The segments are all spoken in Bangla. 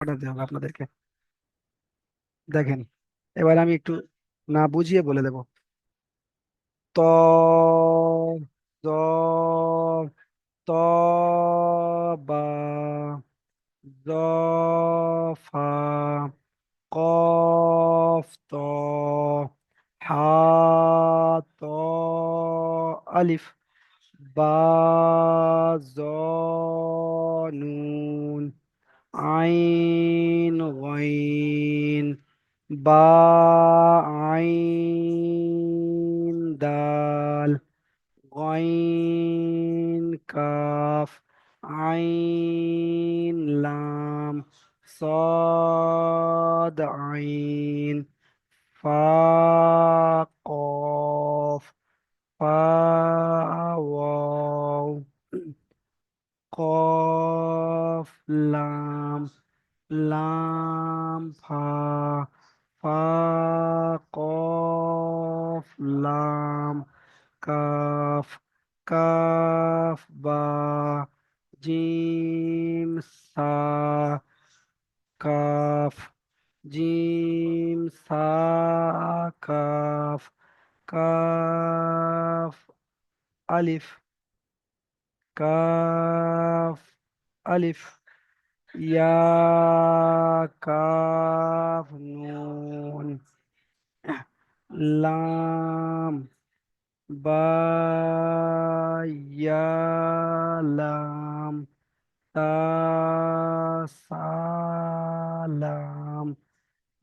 পাঠাতে হবে আপনাদেরকে। দেখেন, এবার আমি একটু না বুঝিয়ে বলে দেব। ত, দ, ত, বা, জ, ফা, কফ, ত, হা, ত, আলিফ, বা, জ, নুন, আইন, গইন, বা, আইন, দাল, গইন, কাফ, আইন, লাম, صاد، আইন, ফা, কফ, ফা, ওয়াও, কফ, লাম, লাম, ফা, ফা, কফ, লাম, কাফ, কাফ, বা, জিম, সা, কাফ, জিম, সা, কাফ, কাফ, আলিফ, কাফ, আলিফ, ইয়া, কাফ, নুন, লাম, বা, ইয়া, লাম, তা, সা, লাম,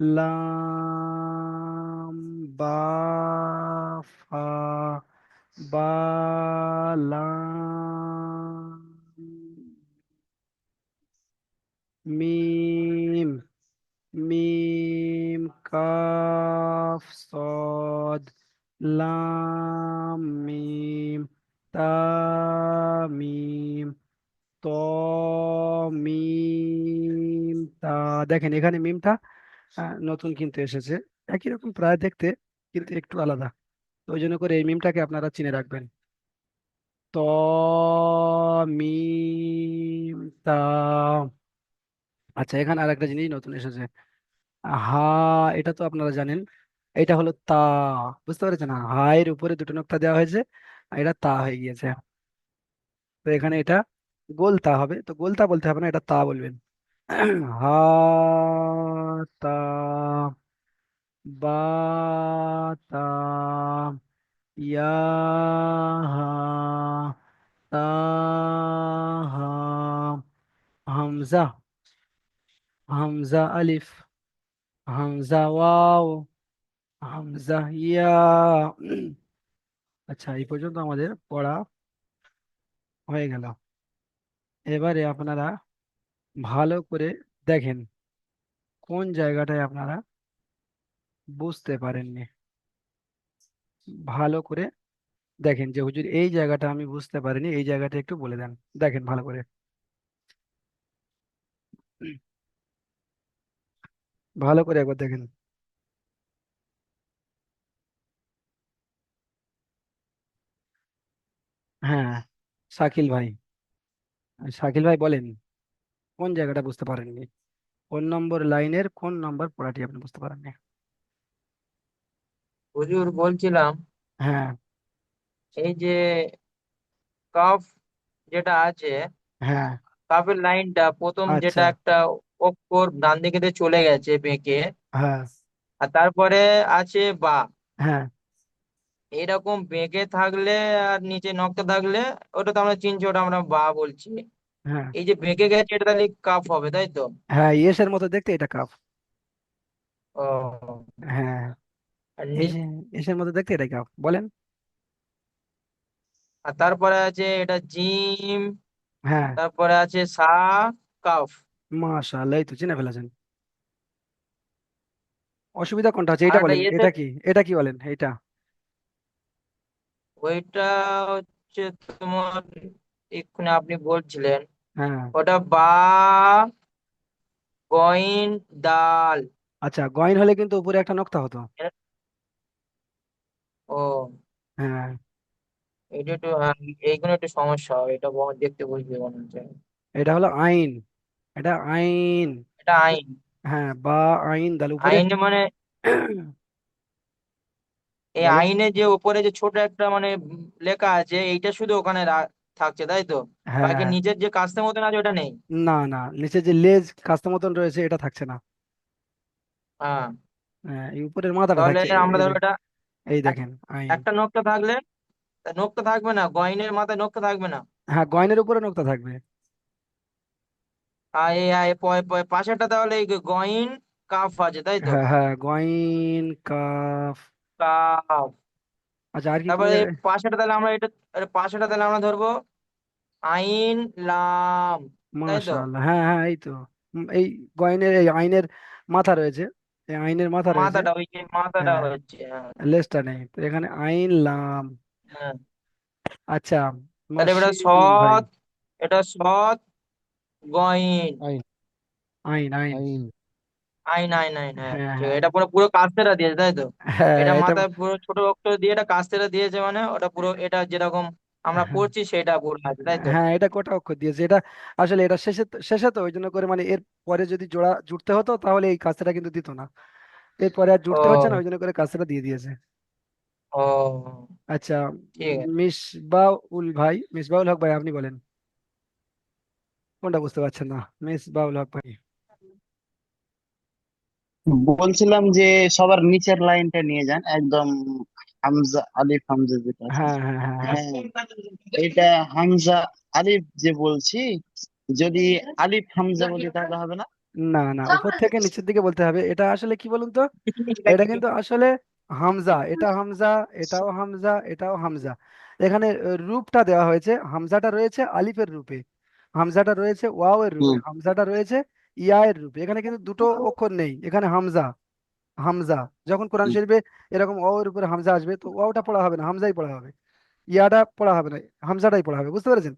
লাম, বা, ফা, বা, লাম, মিম, মিম, কাফ, সদ, লাম, মিম, তা, মিম, ত, মিম, তা। দেখেন এখানে মিমটা নতুন কিন্তু এসেছে, একই রকম প্রায় দেখতে, কিন্তু একটু আলাদা। তো ওই জন্য করে এই মিমটাকে আপনারা চিনে রাখবেন। ত, মিম, তা। আচ্ছা, এখানে আরেকটা জিনিস নতুন এসেছে, হা। এটা তো আপনারা জানেন, এটা হলো তা। বুঝতে পেরেছেন? হা এর উপরে দুটো নোক্তা দেওয়া হয়েছে, আর এটা তা হয়ে গিয়েছে। তো এখানে এটা গোলতা হবে, তো গোলতা বলতে হবে না, এটা তা বলবেন। হা, তা, বা, তা, ইয়া, হা, তা, হা, হামজা, হামজা আলিফ, হামজা ওয়াও, হামজা ইয়া। আচ্ছা, এই পর্যন্ত আমাদের পড়া হয়ে গেল। এবারে আপনারা ভালো করে দেখেন কোন জায়গাটায় আপনারা বুঝতে পারেননি। ভালো করে দেখেন যে হুজুর এই জায়গাটা আমি বুঝতে পারিনি, এই জায়গাটা একটু বলে দেন। দেখেন ভালো করে, ভালো করে একবার দেখেন। হ্যাঁ, শাকিল ভাই, শাকিল ভাই বলেন কোন জায়গাটা বুঝতে পারেননি, কোন নম্বর লাইনের কোন নম্বর পড়াটি আপনি বুঝতে পারেননি। হুজুর বলছিলাম, হ্যাঁ, এই যে কাফ যেটা আছে, হ্যাঁ, কাফের লাইনটা প্রথম আচ্ছা, যেটা একটা অক্ষর ডান দিকে দিয়ে চলে গেছে বেঁকে, হ্যাঁ, আর তারপরে আছে বা। হ্যাঁ, এরকম বেঁকে থাকলে আর নিচে নকটা থাকলে ওটা তো আমরা চিনছি, ওটা আমরা বা বলছি। হ্যাঁ, এই যে বেঁকে গেছে এটা তাহলে কাফ হবে, তাই তো? হ্যাঁ, ইয়েসের মতো দেখতে এটা কাফ। ও, হ্যাঁ, আর এসে, এসের মতো দেখতে এটা কাফ বলেন। আর তারপরে আছে এটা জিম, হ্যাঁ, তারপরে আছে সা, কাফ। মাশাআল্লাহ, এই তো চিনে ফেলেছেন। অসুবিধা কোনটা আছে আর এটা একটা বলেন, এতে, এটা কি, এটা কি বলেন এটা? ওইটা হচ্ছে তোমার, এক্ষুনি আপনি বলছিলেন হ্যাঁ, ওটা বা, গইন, দাল। আচ্ছা, গয়েন হলে কিন্তু উপরে একটা নক্তা হতো। ও, হ্যাঁ, এটা একটু এইগুলো একটু সমস্যা হয়, এটা দেখতে বুঝবে মনে হচ্ছে। এটা হলো আইন, এটা আইন। এটা আইন। হ্যাঁ, বা আইন দাল উপরে। আইন মানে এই বলেন। আইনে যে উপরে যে ছোট একটা মানে লেখা আছে, এইটা শুধু ওখানে থাকছে তাই তো? হ্যাঁ বাকি হ্যাঁ। নিচের যে কাস্তের মতন আছে ওটা নেই। না না, নিচে যে লেজ কাস্তে মতন রয়েছে এটা থাকছে না। হ্যাঁ। হ্যাঁ, এই উপরের মাথাটা তাহলে থাকছে। আমরা ধরো এটা এই এক- দেখেন আইন। একটা নকটা থাকলে, নকটা থাকবে না, গয়নের মাথায় নকটা থাকবে না। হ্যাঁ, গয়নের উপরে নোকতা থাকবে। আর পাশেরটা তাহলে এই গয়ন কাফ আছে তাই তো? হ্যাঁ হ্যাঁ, গয়ন কাফ। কাফ। আচ্ছা, আর কি কোন তারপরে এই জায়গায়? পাশেরটা তাহলে আমরা এটা, আরে পাশেরটা তাহলে আমরা ধরবো আইন লাম, তাই তো? মাশাআল্লাহ, হ্যাঁ হ্যাঁ, এই তো। এই গয়নের, এই আইনের মাথা রয়েছে। এই আইনের মাথা রয়েছে। মাথাটা, ওই যে মাথাটা হ্যাঁ, হচ্ছে, হ্যাঁ। লেজটা নেই তো এখানে, আইন লাম। হ্যাঁ। আচ্ছা, তাহলে এটা মাসিম ভাই। সৎ, এটা সৎ গয়ন। আইন। আইন আইন। আইন। আইন আইন আইন, হ্যাঁ হ্যাঁ ঠিক আছে। হ্যাঁ এটা পুরো পুরো কাস্তেরা দিয়েছে তাই তো? হ্যাঁ, এটা এটা। মাথায় পুরো ছোট অক্ষর দিয়ে এটা কাস্তেরা দিয়েছে, মানে ওটা পুরো এটা যেরকম আমরা হ্যাঁ পড়ছি সেটা পুরো আছে তাই তো? হ্যাঁ, এটা গোটা অক্ষর দিয়েছে এটা। আসলে এটা শেষে শেষে তো ওই জন্য করে, মানে এর পরে যদি জোড়া জুড়তে হতো তাহলে এই কাজটা কিন্তু দিত না। এরপরে আর জুড়তে হচ্ছে না, ও। ওই জন্য করে কাজটা দিয়ে দিয়েছে। ও। আচ্ছা, ঠিক আছে। মিসবাউল ভাই, মিসবাউল হক ভাই, আপনি বলেন। কোনটা বুঝতে পারছেন না? মিসবাউল হক ভাই। বলছিলাম যে সবার নিচের লাইনটা নিয়ে যান একদম, হামজা আলিফ হামজা যেটা আছে। হ্যাঁ হ্যাঁ হ্যাঁ হ্যাঁ। হ্যাঁ, এটা হামজা আলিফ যে বলছি, যদি আলিফ হামজা বলি তাহলে হবে না? না না, উপর থেকে নিচের দিকে বলতে হবে। এটা আসলে কি বলুন তো, এটা কিন্তু আসলে হামজা, এটা হামজা, এটাও হামজা, এটাও হামজা। এখানে রূপটা দেওয়া হয়েছে, হামজাটা রয়েছে আলিফের রূপে, হামজাটা রয়েছে ওয়াও এর রূপে, হুম। হামজাটা রয়েছে ইয়া এর রূপে। এখানে কিন্তু দুটো অক্ষর নেই, এখানে হামজা। হামজা, যখন কোরআন হুম। শরীফে এরকম ওয়াও এর উপরে হামজা আসবে তো ওয়াওটা পড়া হবে না, হামজাই পড়া হবে। ইয়াটা পড়া হবে না, হামজাটাই পড়া হবে। বুঝতে পেরেছেন?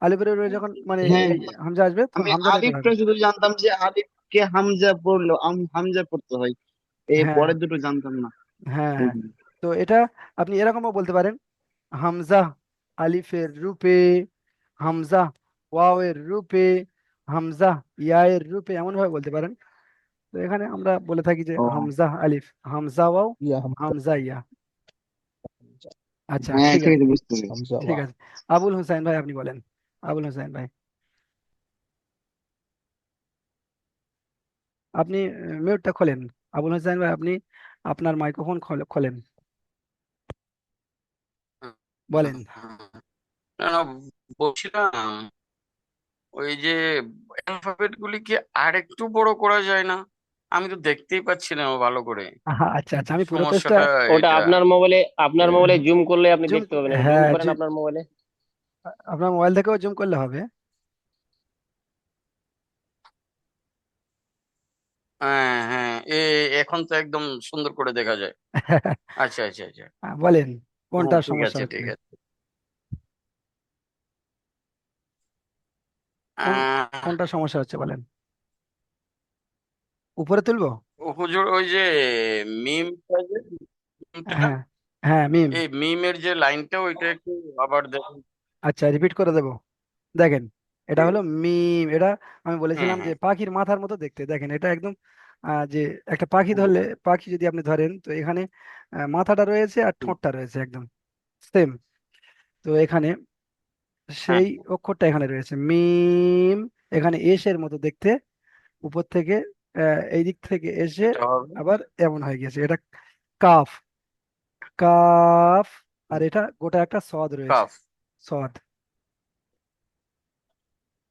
আলিফের উপরে যখন মানে হ্যাঁ, এই হামজা আসবে তো আমি হামজাটাই পড়া আলিফটা হবে। শুধু জানতাম যে আলিফকে হামজা পড়লো, হামজা পড়তে হয়, এই হ্যাঁ পরের দুটো জানতাম না। হ্যাঁ হ্যাঁ। হুম। তো এটা আপনি এরকমও বলতে পারেন, হামজা আলিফের রূপে, হামজা ওয়াওয়ের রূপে, হামজা ইয়ায়ের রূপে, এমন ভাবে বলতে পারেন। তো এখানে আমরা বলে থাকি যে ও, হামজা আলিফ, হামজা ওয়াও, ইয়া হামজা। হামজা ইয়া। আচ্ছা, হ্যাঁ ঠিক ঠিক আছে। আছে, বুঝতে পেরেছি। হামজা ঠিক ওয়া। আছে, আবুল হোসেন ভাই আপনি বলেন। আবুল হোসেন ভাই, আপনি মিউটটা খোলেন। আবুল হোসেন ভাই, আপনি আপনার মাইক্রোফোন খোলেন, বলেন। না না, বলছিলাম ওই যে অ্যালফাবেট গুলিকে আর একটু বড় করা যায় না? আমি তো দেখতেই পাচ্ছি না ভালো করে। আচ্ছা আচ্ছা, আমি পুরো পেজটা সমস্যাটা ওটা এটা। আপনার মোবাইলে জুম করলে আপনি জুম, দেখতে পাবেন, এটা জুম হ্যাঁ করেন আপনার মোবাইলে। আপনার মোবাইল থেকেও জুম করলে হবে। হ্যাঁ হ্যাঁ, এখন তো একদম সুন্দর করে দেখা যায়। আচ্ছা আচ্ছা আচ্ছা। বলেন কোনটা হ্যাঁ ঠিক সমস্যা আছে হচ্ছে। ঠিক আছে। কোন আহ কোনটা সমস্যা হচ্ছে বলেন, উপরে তুলবো? হুজুর, ওই যে মিমটা, যে মিমটা, হ্যাঁ হ্যাঁ, মিম। এই মিমের যে লাইনটা ওইটা একটু আবার দেখুন। আচ্ছা, রিপিট করে দেবো। দেখেন, এটা হলো মিম। এটা আমি হুম বলেছিলাম যে হুম পাখির মাথার মতো দেখতে। দেখেন, এটা একদম যে একটা পাখি ধরলে, পাখি যদি আপনি ধরেন তো এখানে মাথাটা রয়েছে আর হুম, ঠোঁটটা রয়েছে একদম সেম। তো এখানে হ্যাঁ, সেই অক্ষরটা এখানে রয়েছে মিম। এখানে এস এর মতো দেখতে, উপর থেকে এই দিক থেকে এসে এটা হবে আবার এমন হয়ে গেছে। এটা কাফ, কাফ। আর এটা গোটা একটা সদ রয়েছে, কাফ, সদ।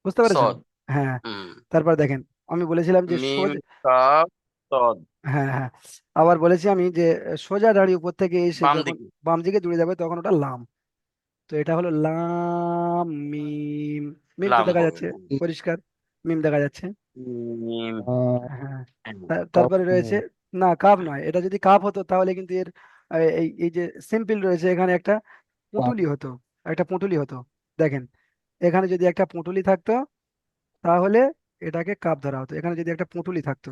বুঝতে পেরেছেন? সদ। হ্যাঁ। হুম। তারপর দেখেন, আমি বলেছিলাম যে মিম, কাফ, সদ। হ্যাঁ হ্যাঁ, আবার বলেছি আমি যে সোজা দাঁড়িয়ে উপর থেকে এসে বাম যখন দিকে। বাম দিকে জুড়ে যাবে তখন ওটা লাম। তো এটা হলো লাম মিম। মিম তো লাম দেখা হবে। যাচ্ছে পরিষ্কার, মিম দেখা যাচ্ছে। মিম। হ্যাঁ। হ্যাঁ, কাপ তারপরে রয়েছে, নেই। না কাপ নয়, এটা যদি কাপ হতো তাহলে কিন্তু এর এই এই যে সিম্পল রয়েছে এখানে একটা কাপ। পুঁটুলি হতো, একটা পুঁটুলি হতো। দেখেন, এখানে যদি একটা পুঁটুলি থাকতো তাহলে এটাকে কাপ ধরা হতো, এখানে যদি একটা পুঁটুলি থাকতো।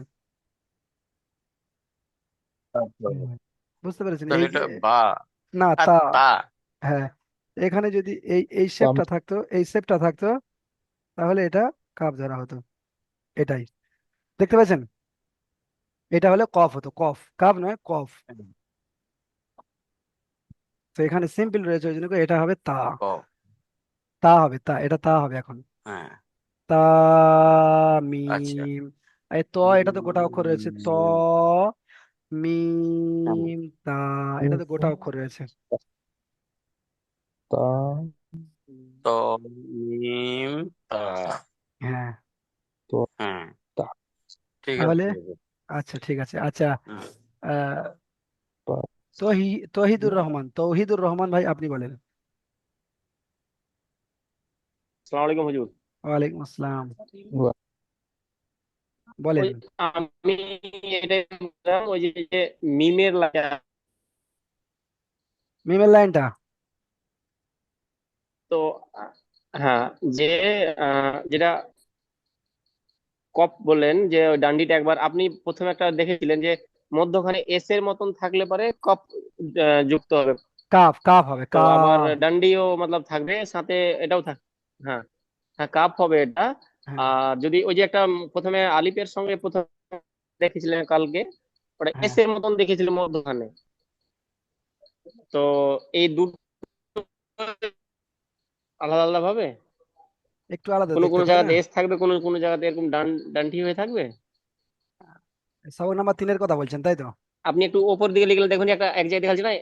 তারপরে হুম। বুঝতে পেরেছেন? তাহলে এই যে, এটা বা না আর তা, তা। হ্যাঁ, এখানে যদি এই এই কাম। শেপটা থাকতো, এই শেপটা থাকতো তাহলে এটা কাপ ধরা হতো। এটাই। দেখতে পাচ্ছেন? এটা হলে কফ হতো, কফ, কাফ নয়, কফ। তো এখানে সিম্পল রয়েছে, ওই জন্য করে এটা হবে তা। ক। তা হবে, তা, এটা তা হবে এখন। হ্যাঁ। তা, আচ্ছা। মিম। এই ত, এটা তো গোটা অক্ষর রয়েছে, ত, হ্যাঁ। মিম, তা, এটা তো গোটা অক্ষর রয়েছে। তা ত, মিম, তা। হ্যাঁ, তো হ্যাঁ, তা ঠিক আছে, তাহলে ঠিক আছে। আচ্ছা, ঠিক আছে। আচ্ছা, হুম। আহ তা। তহিদুর রহমান, তৌহিদুর রহমান ভাই আপনি বলেন। আসসালামু আলাইকুম হুজুর। ওয়ালাইকুম আসসালাম, বাহ। বলেন। ওই আমি এটাই বললাম, ওই যে যে মিমের লাগা, মিমের লাইনটা, তো হ্যাঁ, যে যেটা কপ বললেন, যে ওই ডান্ডিটা একবার আপনি প্রথমে একটা দেখেছিলেন যে মধ্যখানে এস এর মতন থাকলে পরে কপ যুক্ত হবে। কাফ, কাফ হবে, তো আবার কাফ। ডান্ডিও মতলব থাকবে সাথে, এটাও থাক। হ্যাঁ, হ্যাঁ, কাপ হবে এটা। হ্যাঁ, আর যদি ওই যে একটা প্রথমে আলিফের সঙ্গে প্রথম দেখেছিলেন কালকে, ওটা এস হ্যাঁ, এর মতন দেখেছিল মধ্যখানে। তো এই দুটো আলাদা আলাদা ভাবে একটু আলাদা কোনো দেখতে কোনো তাই না? জায়গাতে এস থাকবে, কোনো কোনো জায়গাতে এরকম ডান্ডি হয়ে থাকবে। সবক নাম্বার 3-এর কথা বলছেন তাই তো? আপনি একটু ওপর দিকে লিখলে দেখুন, একটা এক জায়গায় দেখাচ্ছে না?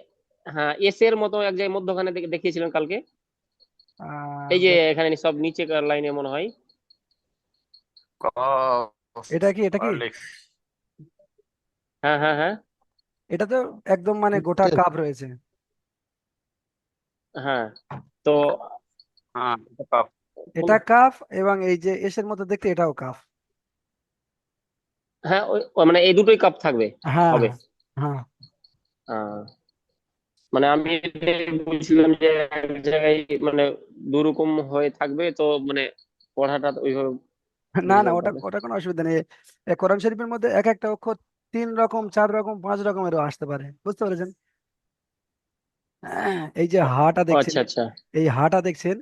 হ্যাঁ, এস এর মতো এক জায়গায় মধ্যখানে দেখিয়েছিলেন কালকে। এই যে এখানে সব নিচে লাইনে মনে হয়। কফ। এটা কি, এটা কি? আলিফ। হ্যাঁ, হ্যাঁ, হ্যাঁ, এটা তো একদম মানে গোটা কাপ রয়েছে। হ্যাঁ। তো হ্যাঁ, এটা কফ। এটা কাফ, এবং এই যে এসের মতো দেখতে এটাও কাফ। হ্যাঁ, ওই ওই মানে এই দুটোই কাপ থাকবে, হ্যাঁ, হবে। হ্যাঁ, আহ, মানে আমি এটাই বলছিলাম যে এক জায়গায় মানে দুরকম হয়ে থাকবে, তো মানে পড়াটা ওইভাবে না বুঝে না, যাবে ওটা তাহলে। ওটা কোনো অসুবিধা নেই। কোরআন শরীফের মধ্যে এক একটা অক্ষর 3 রকম, 4 রকম, 5 রকমেরও আসতে পারে, বুঝতে পেরেছেন? এই যে হাটা ও দেখছেন, আচ্ছা, আচ্ছা। এই হাটা দেখছেন,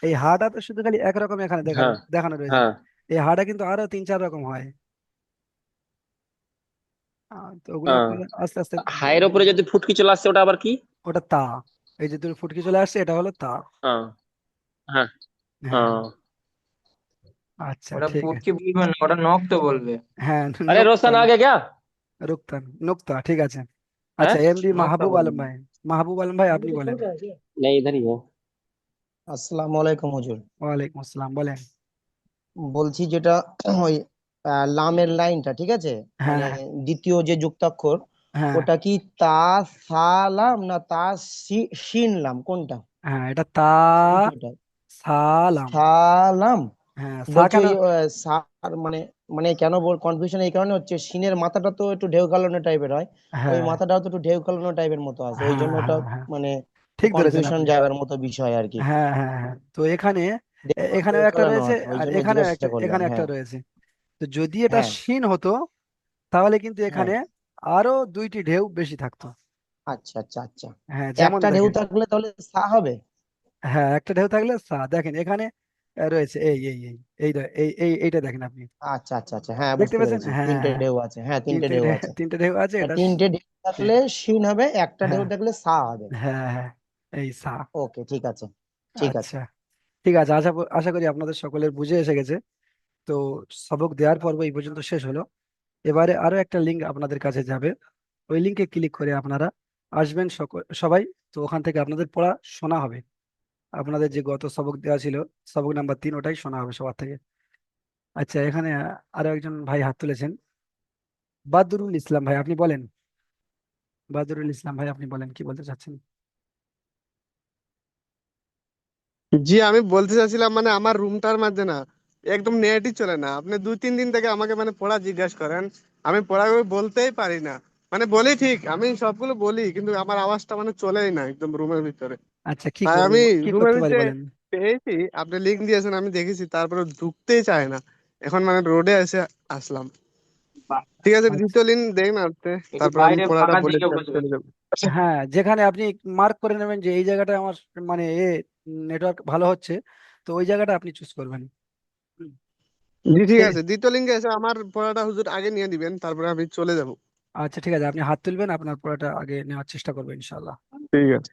এই হাটা তো শুধু খালি একরকম এখানে দেখানো হ্যাঁ, দেখানো রয়েছে। হ্যাঁ, এই হাটা কিন্তু আরো 3-4 রকম হয়। তো ওগুলো হ্যাঁ। আপনারা আস্তে আস্তে হায়ের ওপরে যদি ফুটকি চলে আসছে, ওটা আবার কি? ওটা তা। এই যে তুমি ফুটকি চলে আসছে, এটা হলো তা। হ্যাঁ, হ্যাঁ, হ্যাঁ, হ্যাঁ। আচ্ছা, ওটা ঠিক আছে। পুটকি বলবে না, ওটা নক্ত বলবে। হ্যাঁ, अरे নোক্তা, रोशन आ गया क्या? রুক্তা, নোক্তা, ঠিক আছে। है? আচ্ছা, এমডি নক্তা মাহবুব আলম বলবে। ভাই, মাহবুব আলম ভাই আপনি বলেন। नहीं, इधर ही है। আসসালামু আলাইকুম হুজুর। ওয়ালাইকুম আসসালাম, বলেন। বলছি যেটা ওই লামের লাইনটা ঠিক আছে, হ্যাঁ, মানে হ্যাঁ, দ্বিতীয় যে যুক্তাক্ষর, হ্যাঁ, ওটা কি তা সা লাম না তা শিন লাম, কোনটা? হ্যাঁ, এটা তা, দ্বিতীয়টা সালাম। সালাম। হ্যাঁ, সা বলছি কেন? ওই সার মানে, মানে কেন বল কনফিউশন এই কারণে হচ্ছে, সিনের মাথাটা তো একটু ঢেউ খালানো টাইপের হয়, ওই হ্যাঁ, মাথাটাও তো একটু ঢেউ খালানো টাইপের মতো আছে, ওই হ্যাঁ, জন্য ওটা হ্যাঁ, হ্যাঁ, মানে ঠিক ধরেছেন কনফিউশন আপনি। জায়গার মতো বিষয় আর কি। হ্যাঁ, হ্যাঁ, হ্যাঁ, তো এখানে দেখলাম ঢেউ এখানেও একটা খেলানো রয়েছে, আছে, ওই আর জন্য এখানেও একটা, জিজ্ঞাসা করলাম। এখানে একটা হ্যাঁ, রয়েছে। তো যদি এটা হ্যাঁ, শিন হতো, তাহলে কিন্তু হ্যাঁ। এখানে আরো 2টি ঢেউ বেশি থাকতো। আচ্ছা, আচ্ছা, আচ্ছা। হ্যাঁ, যেমন একটা ঢেউ দেখেন। থাকলে তাহলে সা হবে। হ্যাঁ, একটা ঢেউ থাকলে সা, দেখেন এখানে রয়েছে এইটা দেখেন আপনি, আচ্ছা, আচ্ছা, আচ্ছা, হ্যাঁ, দেখতে বুঝতে পাচ্ছেন? পেরেছি, হ্যাঁ, তিনটে হ্যাঁ, ঢেউ আছে, হ্যাঁ, তিনটে তিনটে ঢেউ ঢেউ, আছে। তিনটে ঢেউ আছে এটা। তিনটে ঢেউ থাকলে শিন হবে, একটা ঢেউ হ্যাঁ, থাকলে সা হবে। হ্যাঁ, হ্যাঁ, এই সা। ওকে, ঠিক আছে, ঠিক আছে। আচ্ছা, ঠিক আছে। আশা করি আপনাদের সকলের বুঝে এসে গেছে। তো সবক দেওয়ার পর্ব এই পর্যন্ত শেষ হলো। এবারে আরো একটা লিঙ্ক আপনাদের কাছে যাবে, ওই লিঙ্কে ক্লিক করে আপনারা আসবেন সবাই। তো ওখান থেকে আপনাদের পড়া শোনা হবে। আপনাদের যে গত সবক দেওয়া ছিল, সবক নাম্বার 3, ওটাই শোনা হবে সবার থেকে। আচ্ছা, এখানে আরো একজন ভাই হাত তুলেছেন, বাদরুল ইসলাম ভাই আপনি বলেন। বাদরুল ইসলাম ভাই আপনি বলেন, কি বলতে চাচ্ছেন? জি, আমি বলতে চাচ্ছিলাম মানে আমার রুমটার মধ্যে না একদম নেটই চলে না। আপনি 2-3 দিন থেকে আমাকে মানে পড়া জিজ্ঞাসা করেন, আমি পড়াগুলো বলতেই পারি না। মানে বলি ঠিক, আমি সবগুলো বলি, কিন্তু আমার আওয়াজটা মানে চলেই না একদম রুমের ভিতরে। আচ্ছা, কি তাই করবো, আমি কি রুমের করতে পারি ভিতরে বলেন? পেয়েছি, আপনি লিঙ্ক দিয়েছেন, আমি দেখেছি, তারপরে ঢুকতেই চায় না। এখন মানে রোডে এসে আসলাম। বা- ঠিক আছে, আচ্ছা, দ্বিতীয় লিঙ্ক দেখ না আপনি, একটু তারপর আমি বাইরে পড়াটা ফাঁকা বলে দিকে বসবে। চলে যাবো। হ্যাঁ, যেখানে আপনি মার্ক করে নেবেন যে এই জায়গাটা আমার মানে নেটওয়ার্ক ভালো হচ্ছে, তো ওই জায়গাটা আপনি চুজ করবেন। হুম, জি ঠিক ঠিক আছে, দ্বিতীয় লিঙ্গে এসে আমার পড়াটা হুজুর আগে নিয়ে দিবেন, তারপরে আমি চলে যাব। আচ্ছা ঠিক আছে, আপনি হাত তুলবেন, আপনার পড়াটা আগে নেওয়ার চেষ্টা করবেন ইনশাল্লাহ। ঠিক আছে।